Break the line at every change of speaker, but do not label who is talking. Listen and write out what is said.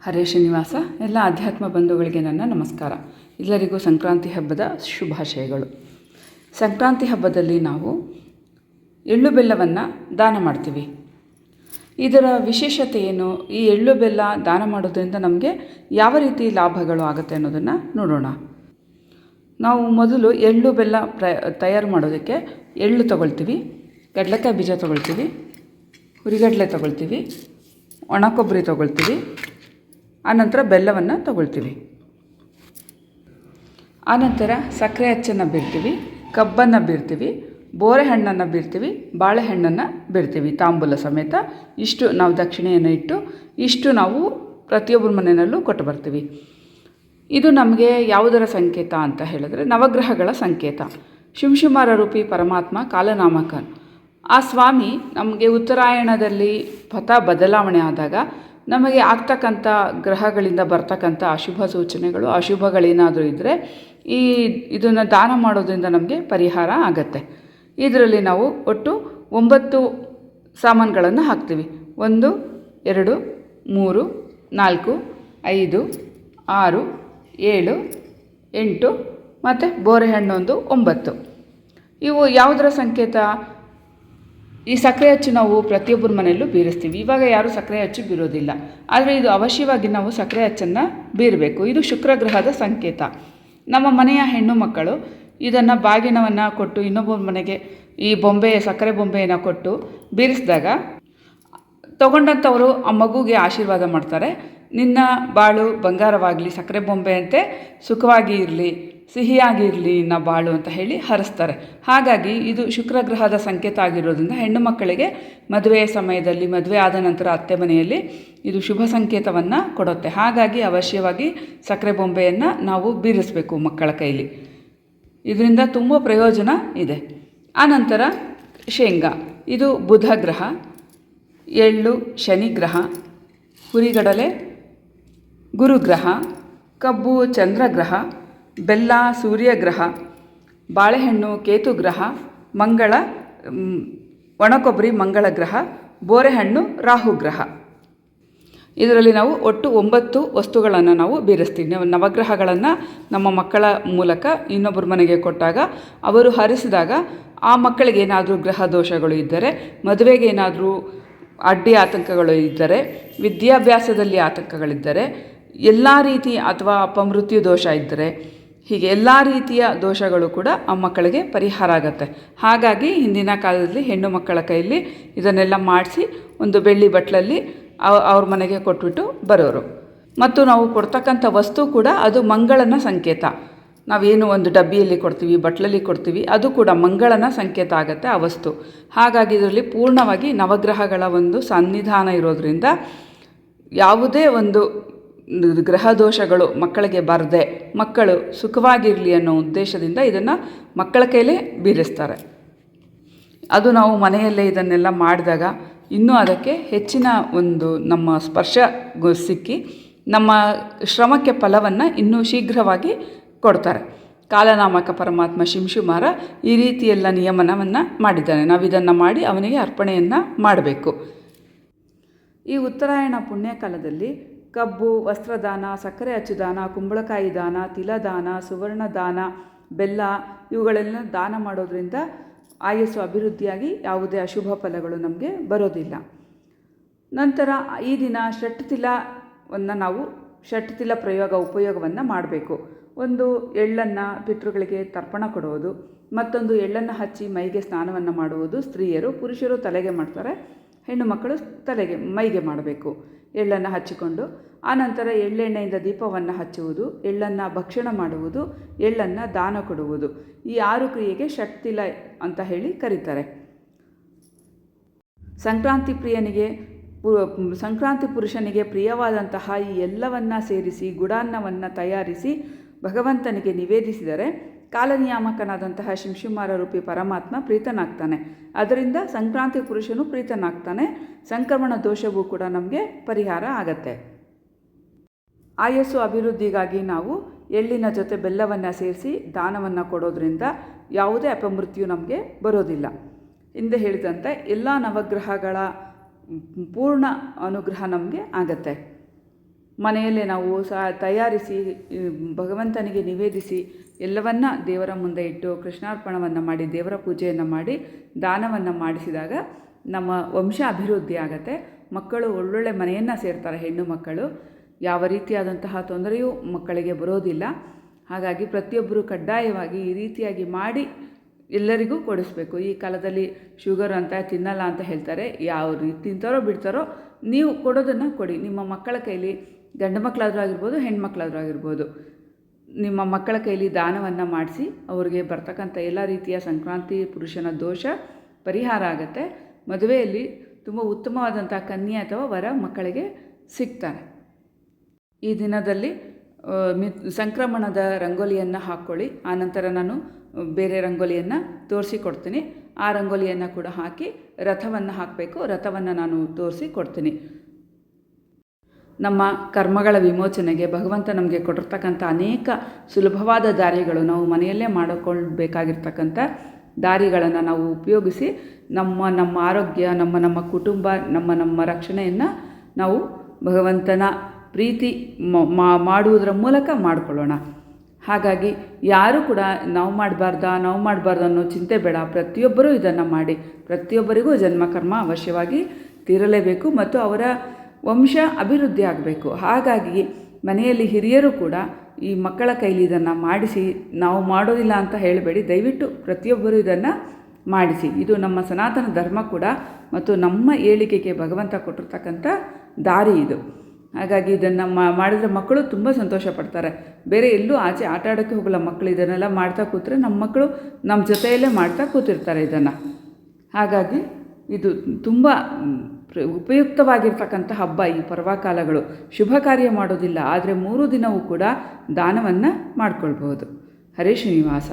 ಹರೇ ಶ್ರೀನಿವಾಸ. ಎಲ್ಲ ಆಧ್ಯಾತ್ಮ ಬಂಧುಗಳಿಗೆ ನನ್ನ ನಮಸ್ಕಾರ. ಎಲ್ಲರಿಗೂ ಸಂಕ್ರಾಂತಿ ಹಬ್ಬದ ಶುಭಾಶಯಗಳು. ಸಂಕ್ರಾಂತಿ ಹಬ್ಬದಲ್ಲಿ ನಾವು ಎಳ್ಳು ಬೆಲ್ಲವನ್ನು ದಾನ ಮಾಡ್ತೀವಿ. ಇದರ ವಿಶೇಷತೆ ಏನು? ಈ ಎಳ್ಳು ಬೆಲ್ಲ ದಾನ ಮಾಡೋದ್ರಿಂದ ನಮಗೆ ಯಾವ ರೀತಿ ಲಾಭಗಳು ಆಗುತ್ತೆ ಅನ್ನೋದನ್ನು ನೋಡೋಣ. ನಾವು ಮೊದಲು ಎಳ್ಳು ಬೆಲ್ಲ ತಯಾರು ಮಾಡೋದಕ್ಕೆ ಎಳ್ಳು ತೊಗೊಳ್ತೀವಿ, ಕಡಲೆಕಾಯಿ ಬೀಜ ತೊಗೊಳ್ತೀವಿ, ಹುರಿಗಡಲೆ ತೊಗೊಳ್ತೀವಿ, ಒಣ ಕೊಬ್ಬರಿ ತೊಗೊಳ್ತೀವಿ, ಆನಂತರ ಬೆಲ್ಲವನ್ನು ತೊಗೊಳ್ತೀವಿ. ಆನಂತರ ಸಕ್ಕರೆ ಅಚ್ಚನ್ನು ಬೀರ್ತೀವಿ, ಕಬ್ಬನ್ನು ಬೀರ್ತೀವಿ, ಬೋರೆ ಹಣ್ಣನ್ನು ಬೀರ್ತೀವಿ, ಬಾಳೆಹಣ್ಣನ್ನು ಬೀರ್ತೀವಿ ತಾಂಬೂಲ ಸಮೇತ. ಇಷ್ಟು ನಾವು ದಕ್ಷಿಣೆಯನ್ನು ಇಟ್ಟು ಇಷ್ಟು ನಾವು ಪ್ರತಿಯೊಬ್ಬರ ಮನೆಯಲ್ಲೂ ಕೊಟ್ಟು ಬರ್ತೀವಿ. ಇದು ನಮಗೆ ಯಾವುದರ ಸಂಕೇತ ಅಂತ ಹೇಳಿದ್ರೆ ನವಗ್ರಹಗಳ ಸಂಕೇತ. ಶಿಂಶುಮಾರ ರೂಪಿ ಪರಮಾತ್ಮ ಕಾಲನಾಮಕ ಆ ಸ್ವಾಮಿ ನಮಗೆ ಉತ್ತರಾಯಣದಲ್ಲಿ ಪಥ ಬದಲಾವಣೆ ಆದಾಗ ನಮಗೆ ಆಗ್ತಕ್ಕಂಥ ಗ್ರಹಗಳಿಂದ ಬರ್ತಕ್ಕಂಥ ಅಶುಭ ಸೂಚನೆಗಳು, ಅಶುಭಗಳೇನಾದರೂ ಇದ್ದರೆ ಇದನ್ನು ದಾನ ಮಾಡೋದ್ರಿಂದ ನಮಗೆ ಪರಿಹಾರ ಆಗತ್ತೆ. ಇದರಲ್ಲಿ ನಾವು ಒಟ್ಟು 9 ಸಾಮಾನುಗಳನ್ನು ಹಾಕ್ತೀವಿ. 1, 2, 3, 4, 5, 6, 7, 8 ಮತ್ತು ಬೋರೆಹಣ್ಣು 9. ಇವು ಯಾವುದರ ಸಂಕೇತ? ಈ ಸಕ್ಕರೆ ಅಚ್ಚು ನಾವು ಪ್ರತಿಯೊಬ್ಬರ ಮನೆಯಲ್ಲೂ ಬೀರಿಸ್ತೀವಿ. ಇವಾಗ ಯಾರೂ ಸಕ್ಕರೆ ಅಚ್ಚು ಬೀರೋದಿಲ್ಲ, ಆದರೆ ಇದು ಅವಶ್ಯವಾಗಿ ನಾವು ಸಕ್ಕರೆ ಅಚ್ಚನ್ನು ಬೀರಬೇಕು. ಇದು ಶುಕ್ರ ಗ್ರಹದ ಸಂಕೇತ. ನಮ್ಮ ಮನೆಯ ಹೆಣ್ಣು ಮಕ್ಕಳು ಇದನ್ನು ಬಾಗಿನವನ್ನು ಕೊಟ್ಟು ಇನ್ನೊಬ್ಬರ ಮನೆಗೆ ಈ ಸಕ್ಕರೆ ಬೊಂಬೆಯನ್ನು ಕೊಟ್ಟು ಬೀರಿಸಿದಾಗ ತಗೊಂಡಂಥವರು ಆ ಮಗುಗೆ ಆಶೀರ್ವಾದ ಮಾಡ್ತಾರೆ. ನಿನ್ನ ಬಾಳು ಬಂಗಾರವಾಗಲಿ, ಸಕ್ಕರೆ ಬೊಂಬೆಯಂತೆ ಸುಖವಾಗಿ ಇರಲಿ, ಸಿಹಿಯಾಗಿ ಇರಲಿ ನಿನ್ನ ಬಾಳು ಅಂತ ಹೇಳಿ ಹರಿಸ್ತಾರೆ. ಹಾಗಾಗಿ ಇದು ಶುಕ್ರಗ್ರಹದ ಸಂಕೇತ ಆಗಿರೋದ್ರಿಂದ ಹೆಣ್ಣು ಮಕ್ಕಳಿಗೆ ಮದುವೆಯ ಸಮಯದಲ್ಲಿ, ಮದುವೆ ಆದ ನಂತರ ಅತ್ತೆ ಮನೆಯಲ್ಲಿ ಇದು ಶುಭ ಸಂಕೇತವನ್ನು ಕೊಡುತ್ತೆ. ಹಾಗಾಗಿ ಅವಶ್ಯವಾಗಿ ಸಕ್ಕರೆ ಬೊಂಬೆಯನ್ನು ನಾವು ಬೀರಿಸಬೇಕು ಮಕ್ಕಳ ಕೈಲಿ. ಇದರಿಂದ ತುಂಬ ಪ್ರಯೋಜನ ಇದೆ. ಆನಂತರ ಶೇಂಗಾ, ಇದು ಬುಧ ಗ್ರಹ, ಎಳ್ಳು ಶನಿಗ್ರಹ, ಹುರಿಗಡಲೆ ಗುರುಗ್ರಹ, ಕಬ್ಬು ಚಂದ್ರಗ್ರಹ, ಬೆಲ್ಲ ಸೂರ್ಯಗ್ರಹ, ಬಾಳೆಹಣ್ಣು ಕೇತುಗ್ರಹ, ಮಂಗಳ ಒಣಕೊಬ್ಬರಿ ಮಂಗಳ ಗ್ರಹ, ಬೋರೆಹಣ್ಣು ರಾಹುಗ್ರಹ. ಇದರಲ್ಲಿ ನಾವು ಒಟ್ಟು 9 ವಸ್ತುಗಳನ್ನು ನಾವು ಬೀರಿಸ್ತೀವಿ. ನವಗ್ರಹಗಳನ್ನು ನಮ್ಮ ಮಕ್ಕಳ ಮೂಲಕ ಇನ್ನೊಬ್ಬರ ಮನೆಗೆ ಕೊಟ್ಟಾಗ ಅವರು ಹರಿಸಿದಾಗ ಆ ಮಕ್ಕಳಿಗೆ ಏನಾದರೂ ಗ್ರಹ ದೋಷಗಳು ಇದ್ದರೆ, ಮದುವೆಗೆ ಏನಾದರೂ ಅಡ್ಡಿ ಆತಂಕಗಳು ಇದ್ದರೆ, ವಿದ್ಯಾಭ್ಯಾಸದಲ್ಲಿ ಆತಂಕಗಳಿದ್ದರೆ, ಎಲ್ಲ ರೀತಿ ಅಥವಾ ಅಪಮೃತ್ಯು ದೋಷ ಇದ್ದರೆ, ಹೀಗೆ ಎಲ್ಲ ರೀತಿಯ ದೋಷಗಳು ಕೂಡ ಆ ಮಕ್ಕಳಿಗೆ ಪರಿಹಾರ ಆಗುತ್ತೆ. ಹಾಗಾಗಿ ಹಿಂದಿನ ಕಾಲದಲ್ಲಿ ಹೆಣ್ಣು ಮಕ್ಕಳ ಕೈಯಲ್ಲಿ ಇದನ್ನೆಲ್ಲ ಮಾಡಿಸಿ ಒಂದು ಬೆಳ್ಳಿ ಬಟ್ಲಲ್ಲಿ ಅವ್ರ ಮನೆಗೆ ಕೊಟ್ಬಿಟ್ಟು ಬರೋರು. ಮತ್ತು ನಾವು ಕೊಡ್ತಕ್ಕಂಥ ವಸ್ತು ಕೂಡ ಅದು ಮಂಗಳನ ಸಂಕೇತ. ನಾವೇನು ಒಂದು ಡಬ್ಬಿಯಲ್ಲಿ ಕೊಡ್ತೀವಿ, ಬಟ್ಲಲ್ಲಿ ಕೊಡ್ತೀವಿ, ಅದು ಕೂಡ ಮಂಗಳನ ಸಂಕೇತ ಆಗುತ್ತೆ ಆ ವಸ್ತು. ಹಾಗಾಗಿ ಇದರಲ್ಲಿ ಪೂರ್ಣವಾಗಿ ನವಗ್ರಹಗಳ ಒಂದು ಸನ್ನಿಧಾನ ಇರೋದರಿಂದ ಯಾವುದೇ ಒಂದು ಗ್ರಹ ದೋಷಗಳು ಮಕ್ಕಳಿಗೆ ಬರದೆ ಮಕ್ಕಳು ಸುಖವಾಗಿರಲಿ ಅನ್ನೋ ಉದ್ದೇಶದಿಂದ ಇದನ್ನು ಮಕ್ಕಳ ಕೈಲೇ ಬೀರಿಸ್ತಾರೆ. ಅದು ನಾವು ಮನೆಯಲ್ಲೇ ಇದನ್ನೆಲ್ಲ ಮಾಡಿದಾಗ ಇನ್ನೂ ಅದಕ್ಕೆ ಹೆಚ್ಚಿನ ಒಂದು ನಮ್ಮ ಸ್ಪರ್ಶ ಸಿಕ್ಕಿ ನಮ್ಮ ಶ್ರಮಕ್ಕೆ ಫಲವನ್ನು ಇನ್ನೂ ಶೀಘ್ರವಾಗಿ ಕೊಡ್ತಾರೆ. ಕಾಲನಾಮಕ ಪರಮಾತ್ಮ ಶಿಂಶುಮಾರ ಈ ರೀತಿಯೆಲ್ಲ ನಿಯಮನವನ್ನು ಮಾಡಿದ್ದಾನೆ. ನಾವು ಇದನ್ನು ಮಾಡಿ ಅವನಿಗೆ ಅರ್ಪಣೆಯನ್ನು ಮಾಡಬೇಕು. ಈ ಉತ್ತರಾಯಣ ಪುಣ್ಯಕಾಲದಲ್ಲಿ ಕಬ್ಬು, ವಸ್ತ್ರದಾನ, ಸಕ್ಕರೆ ಅಚ್ಚುದಾನ, ಕುಂಬಳಕಾಯಿ ದಾನ, ತಿಲದಾನ, ಸುವರ್ಣ ದಾನ, ಬೆಲ್ಲ ಇವುಗಳೆಲ್ಲ ದಾನ ಮಾಡೋದ್ರಿಂದ ಆಯಸ್ಸು ಅಭಿವೃದ್ಧಿಯಾಗಿ ಯಾವುದೇ ಅಶುಭ ಫಲಗಳು ನಮಗೆ ಬರೋದಿಲ್ಲ. ನಂತರ ಈ ದಿನ ಷಟ್ತಿಲವನ್ನು ನಾವು ಷಟ್ತಿಲ ಉಪಯೋಗವನ್ನು ಮಾಡಬೇಕು. ಒಂದು ಎಳ್ಳನ್ನು ಪಿತೃಗಳಿಗೆ ತರ್ಪಣ ಕೊಡುವುದು, ಮತ್ತೊಂದು ಎಳ್ಳನ್ನು ಹಚ್ಚಿ ಮೈಗೆ ಸ್ನಾನವನ್ನು ಮಾಡುವುದು ಸ್ತ್ರೀಯರು. ಪುರುಷರು ತಲೆಗೆ ಮಾಡ್ತಾರೆ, ಹೆಣ್ಣು ಮಕ್ಕಳು ಮೈಗೆ ಮಾಡಬೇಕು. ಎಳ್ಳನ್ನು ಹಚ್ಚಿಕೊಂಡು ಆನಂತರ ಎಳ್ಳೆಣ್ಣೆಯಿಂದ ದೀಪವನ್ನು ಹಚ್ಚುವುದು, ಎಳ್ಳನ್ನು ಭಕ್ಷಣ ಮಾಡುವುದು, ಎಳ್ಳನ್ನು ದಾನ ಕೊಡುವುದು. ಈ 6 ಕ್ರಿಯೆಗೆ ಷಟ್ತಿಲ ಅಂತ ಹೇಳಿ ಕರೀತಾರೆ. ಸಂಕ್ರಾಂತಿ ಪುರುಷನಿಗೆ ಪ್ರಿಯವಾದಂತಹ ಈ ಎಲ್ಲವನ್ನು ಸೇರಿಸಿ ಗುಡಾನ್ನವನ್ನು ತಯಾರಿಸಿ ಭಗವಂತನಿಗೆ ನಿವೇದಿಸಿದರೆ ಕಾಲನಿಯಾಮಕನಾದಂತಹ ಶಿಂಶುಮಾರ ರೂಪಿ ಪರಮಾತ್ಮ ಪ್ರೀತನಾಗ್ತಾನೆ. ಅದರಿಂದ ಸಂಕ್ರಾಂತಿ ಪುರುಷನು ಪ್ರೀತನಾಗ್ತಾನೆ. ಸಂಕ್ರಮಣ ದೋಷವೂ ಕೂಡ ನಮಗೆ ಪರಿಹಾರ ಆಗತ್ತೆ. ಆಯಸ್ಸು ಅಭಿವೃದ್ಧಿಗಾಗಿ ನಾವು ಎಳ್ಳಿನ ಜೊತೆ ಬೆಲ್ಲವನ್ನು ಸೇರಿಸಿ ದಾನವನ್ನು ಕೊಡೋದ್ರಿಂದ ಯಾವುದೇ ಅಪಮೃತ್ಯು ನಮಗೆ ಬರೋದಿಲ್ಲ. ಹಿಂದೆ ಹೇಳಿದಂತೆ ಎಲ್ಲ ನವಗ್ರಹಗಳ ಪೂರ್ಣ ಅನುಗ್ರಹ ನಮಗೆ ಆಗತ್ತೆ. ಮನೆಯಲ್ಲೇ ನಾವು ತಯಾರಿಸಿ ಭಗವಂತನಿಗೆ ನಿವೇದಿಸಿ ಎಲ್ಲವನ್ನ ದೇವರ ಮುಂದೆ ಇಟ್ಟು ಕೃಷ್ಣಾರ್ಪಣವನ್ನು ಮಾಡಿ ದೇವರ ಪೂಜೆಯನ್ನು ಮಾಡಿ ದಾನವನ್ನು ಮಾಡಿಸಿದಾಗ ನಮ್ಮ ವಂಶ ಅಭಿವೃದ್ಧಿ ಆಗತ್ತೆ. ಮಕ್ಕಳು ಒಳ್ಳೊಳ್ಳೆ ಮನೆಯನ್ನು ಸೇರ್ತಾರೆ. ಹೆಣ್ಣು ಮಕ್ಕಳು ಯಾವ ರೀತಿಯಾದಂತಹ ತೊಂದರೆಯೂ ಮಕ್ಕಳಿಗೆ ಬರೋದಿಲ್ಲ. ಹಾಗಾಗಿ ಪ್ರತಿಯೊಬ್ಬರು ಕಡ್ಡಾಯವಾಗಿ ಈ ರೀತಿಯಾಗಿ ಮಾಡಿ ಎಲ್ಲರಿಗೂ ಕೊಡಿಸ್ಬೇಕು. ಈ ಕಾಲದಲ್ಲಿ ಶುಗರ್ ಅಂತ ತಿನ್ನಲ್ಲ ಅಂತ ಹೇಳ್ತಾರೆ. ಯಾವ ರೀತಿ ತಿಂತಾರೋ ಬಿಡ್ತಾರೋ ನೀವು ಕೊಡೋದನ್ನು ಕೊಡಿ. ನಿಮ್ಮ ಮಕ್ಕಳ ಕೈಲಿ, ಗಂಡು ಮಕ್ಕಳಾದರೂ ಆಗಿರ್ಬೋದು, ಹೆಣ್ಮಕ್ಳಾದರೂ ಆಗಿರ್ಬೋದು, ನಿಮ್ಮ ಮಕ್ಕಳ ಕೈಲಿ ದಾನವನ್ನು ಮಾಡಿಸಿ ಅವ್ರಿಗೆ ಬರ್ತಕ್ಕಂಥ ಎಲ್ಲ ರೀತಿಯ ಸಂಕ್ರಾಂತಿ ಪುರುಷನ ದೋಷ ಪರಿಹಾರ ಆಗುತ್ತೆ. ಮದುವೆಯಲ್ಲಿ ತುಂಬ ಉತ್ತಮವಾದಂಥ ಕನ್ಯೆ ಅಥವಾ ವರ ಮಕ್ಕಳಿಗೆ ಸಿಗ್ತಾರೆ. ಈ ದಿನದಲ್ಲಿ ಸಂಕ್ರಮಣದ ರಂಗೋಲಿಯನ್ನು ಹಾಕ್ಕೊಳ್ಳಿ. ಆನಂತರ ನಾನು ಬೇರೆ ರಂಗೋಲಿಯನ್ನು ತೋರಿಸಿಕೊಡ್ತೀನಿ. ಆ ರಂಗೋಲಿಯನ್ನು ಕೂಡ ಹಾಕಿ ರಥವನ್ನು ಹಾಕಬೇಕು. ರಥವನ್ನು ನಾನು ತೋರಿಸಿಕೊಡ್ತೀನಿ. ನಮ್ಮ ಕರ್ಮಗಳ ವಿಮೋಚನೆಗೆ ಭಗವಂತ ನಮಗೆ ಕೊಟ್ಟಿರ್ತಕ್ಕಂಥ ಅನೇಕ ಸುಲಭವಾದ ದಾರಿಗಳು, ನಾವು ಮನೆಯಲ್ಲೇ ಮಾಡಿಕೊಳ್ಬೇಕಾಗಿರ್ತಕ್ಕಂಥ ದಾರಿಗಳನ್ನು ನಾವು ಉಪಯೋಗಿಸಿ ನಮ್ಮ ಆರೋಗ್ಯ, ನಮ್ಮ ಕುಟುಂಬ, ನಮ್ಮ ರಕ್ಷಣೆಯನ್ನು ನಾವು ಭಗವಂತನ ಪ್ರೀತಿ ಮಾಡುವುದರ ಮೂಲಕ ಮಾಡಿಕೊಳ್ಳೋಣ. ಹಾಗಾಗಿ ಯಾರೂ ಕೂಡ ನಾವು ಮಾಡಬಾರ್ದು ಅನ್ನೋ ಚಿಂತೆ ಬೇಡ. ಪ್ರತಿಯೊಬ್ಬರೂ ಇದನ್ನು ಮಾಡಿ. ಪ್ರತಿಯೊಬ್ಬರಿಗೂ ಜನ್ಮಕರ್ಮ ಅವಶ್ಯವಾಗಿ ತೀರಲೇಬೇಕು ಮತ್ತು ಅವರ ವಂಶ ಅಭಿವೃದ್ಧಿ ಆಗಬೇಕು. ಹಾಗಾಗಿ ಮನೆಯಲ್ಲಿ ಹಿರಿಯರು ಕೂಡ ಈ ಮಕ್ಕಳ ಕೈಲಿ ಇದನ್ನು ಮಾಡಿಸಿ. ನಾವು ಮಾಡೋದಿಲ್ಲ ಅಂತ ಹೇಳಬೇಡಿ. ದಯವಿಟ್ಟು ಪ್ರತಿಯೊಬ್ಬರೂ ಇದನ್ನು ಮಾಡಿಸಿ. ಇದು ನಮ್ಮ ಸನಾತನ ಧರ್ಮ ಕೂಡ ಮತ್ತು ನಮ್ಮ ಏಳಿಗೆಗೆ ಭಗವಂತ ಕೊಟ್ಟಿರ್ತಕ್ಕಂಥ ದಾರಿ ಇದು. ಹಾಗಾಗಿ ಇದನ್ನು ಮಾಡಿದ್ರೆ ಮಕ್ಕಳು ತುಂಬ ಸಂತೋಷ ಪಡ್ತಾರೆ. ಬೇರೆ ಎಲ್ಲೂ ಆಚೆ ಆಟ ಆಡೋಕ್ಕೆ ಹೋಗಲ್ಲ ಮಕ್ಕಳು. ಇದನ್ನೆಲ್ಲ ಮಾಡ್ತಾ ಕೂತ್ರೆ ನಮ್ಮ ಮಕ್ಕಳು ನಮ್ಮ ಜೊತೆಯಲ್ಲೇ ಮಾಡ್ತಾ ಕೂತಿರ್ತಾರೆ ಇದನ್ನು. ಹಾಗಾಗಿ ಇದು ತುಂಬ ಉಪಯುಕ್ತವಾಗಿರ್ತಕ್ಕಂಥ ಹಬ್ಬ ಈ ಪರ್ವಕಾಲಗಳು. ಶುಭ ಕಾರ್ಯ ಮಾಡೋದಿಲ್ಲ, ಆದರೆ 3 ದಿನವೂ ಕೂಡ ದಾನವನ್ನು ಮಾಡಿಕೊಳ್ಬಹುದು. ಹರೇ ಶ್ರೀನಿವಾಸ.